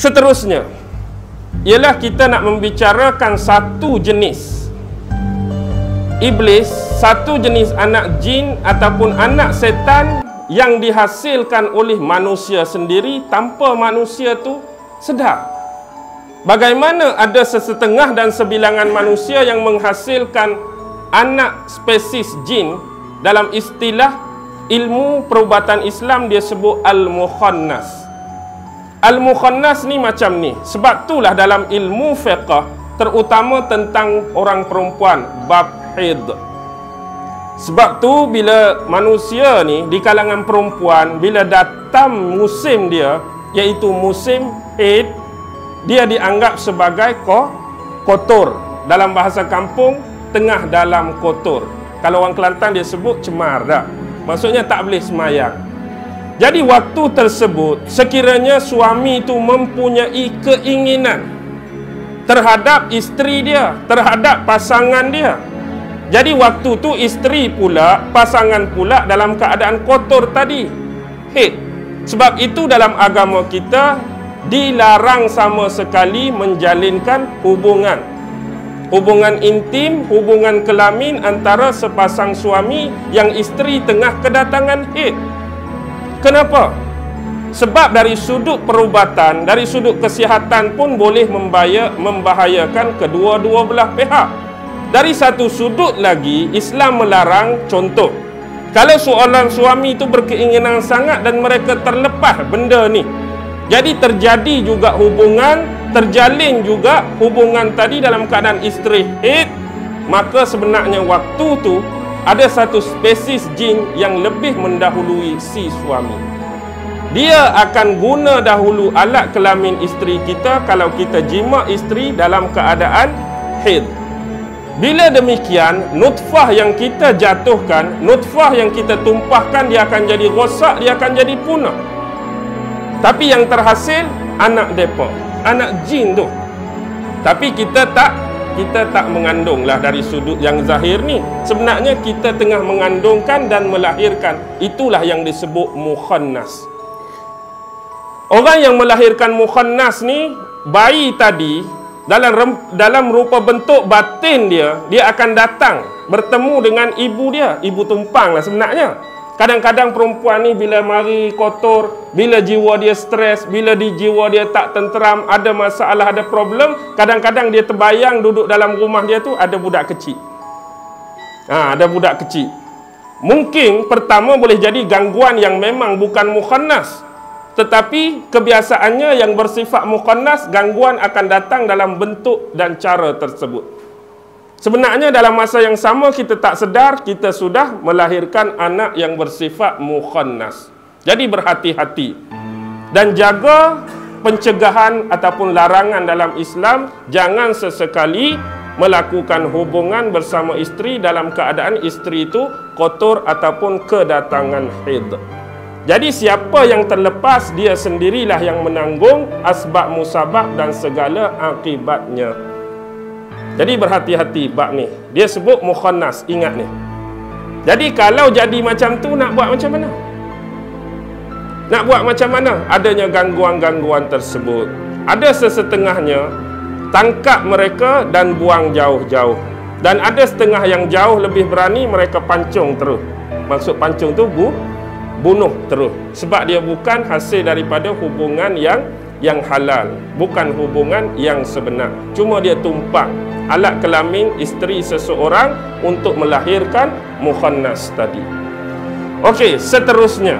Seterusnya ialah kita nak membicarakan satu jenis iblis, satu jenis anak jin ataupun anak setan yang dihasilkan oleh manusia sendiri tanpa manusia tu sedar. Bagaimana ada sesetengah dan sebilangan manusia yang menghasilkan anak spesies jin, dalam istilah ilmu perubatan Islam dia sebut al-mukhannas. Al-mukhannas ni macam ni. Sebab itulah dalam ilmu fiqh, terutama tentang orang perempuan, bab haid. Sebab tu bila manusia ni di kalangan perempuan, bila datang musim dia, iaitu musim haid, dia dianggap sebagai kotor. Dalam bahasa kampung, tengah dalam kotor. Kalau orang Kelantan dia sebut cemar dah. Maksudnya tak boleh semayang. Jadi waktu tersebut, sekiranya suami itu mempunyai keinginan terhadap isteri dia, terhadap pasangan dia, jadi waktu tu isteri pula, pasangan pula dalam keadaan kotor tadi, haid. Sebab itu dalam agama kita dilarang sama sekali menjalinkan hubungan intim, hubungan kelamin antara sepasang suami yang isteri tengah kedatangan haid. Kenapa? Sebab dari sudut perubatan, dari sudut kesihatan pun boleh membahayakan kedua-dua belah pihak. Dari satu sudut lagi, Islam melarang, contoh, kalau seorang suami itu berkeinginan sangat dan mereka terlepas benda ni, jadi terjadi juga hubungan, terjalin juga hubungan tadi dalam keadaan isteri haid, maka sebenarnya waktu tu ada satu spesies jin yang lebih mendahului si suami. Dia akan guna dahulu alat kelamin isteri kita kalau kita jima isteri dalam keadaan haid. Bila demikian, nutfah yang kita jatuhkan, nutfah yang kita tumpahkan, dia akan jadi rosak, dia akan jadi punah. Tapi yang terhasil anak depa, anak jin tu. Tapi kita tak mengandunglah dari sudut yang zahir ni. Sebenarnya kita tengah mengandungkan dan melahirkan. Itulah yang disebut mukhannas. Orang yang melahirkan mukhannas ni, bayi tadi dalam rupa bentuk batin dia akan datang bertemu dengan ibu dia, ibu tumpang lah sebenarnya. Kadang-kadang perempuan ni bila mari kotor, bila jiwa dia stres, bila jiwa dia tak tenteram, ada masalah, ada problem, kadang-kadang dia terbayang duduk dalam rumah dia tu ada budak kecil. Ada budak kecil. Mungkin pertama boleh jadi gangguan yang memang bukan mukhannas, tetapi kebiasaannya yang bersifat mukhannas, gangguan akan datang dalam bentuk dan cara tersebut. Sebenarnya dalam masa yang sama kita tak sedar, kita sudah melahirkan anak yang bersifat mukhannas. Jadi berhati-hati dan jaga pencegahan ataupun larangan dalam Islam. Jangan sesekali melakukan hubungan bersama isteri dalam keadaan isteri itu kotor ataupun kedatangan haid. Jadi siapa yang terlepas, dia sendirilah yang menanggung asbab musabab dan segala akibatnya. Jadi berhati-hati bab ni. Dia sebut mukhannas, ingat ni. Jadi kalau jadi macam tu, nak buat macam mana? Nak buat macam mana? Adanya gangguan-gangguan tersebut. Ada sesetengahnya tangkap mereka dan buang jauh-jauh. Dan ada setengah yang jauh lebih berani, mereka pancung terus. Maksud pancung tu bunuh terus. Sebab dia bukan hasil daripada hubungan yang halal, bukan hubungan yang sebenar. Cuma dia tumpang alat kelamin isteri seseorang untuk melahirkan mukhannas tadi. Okey, seterusnya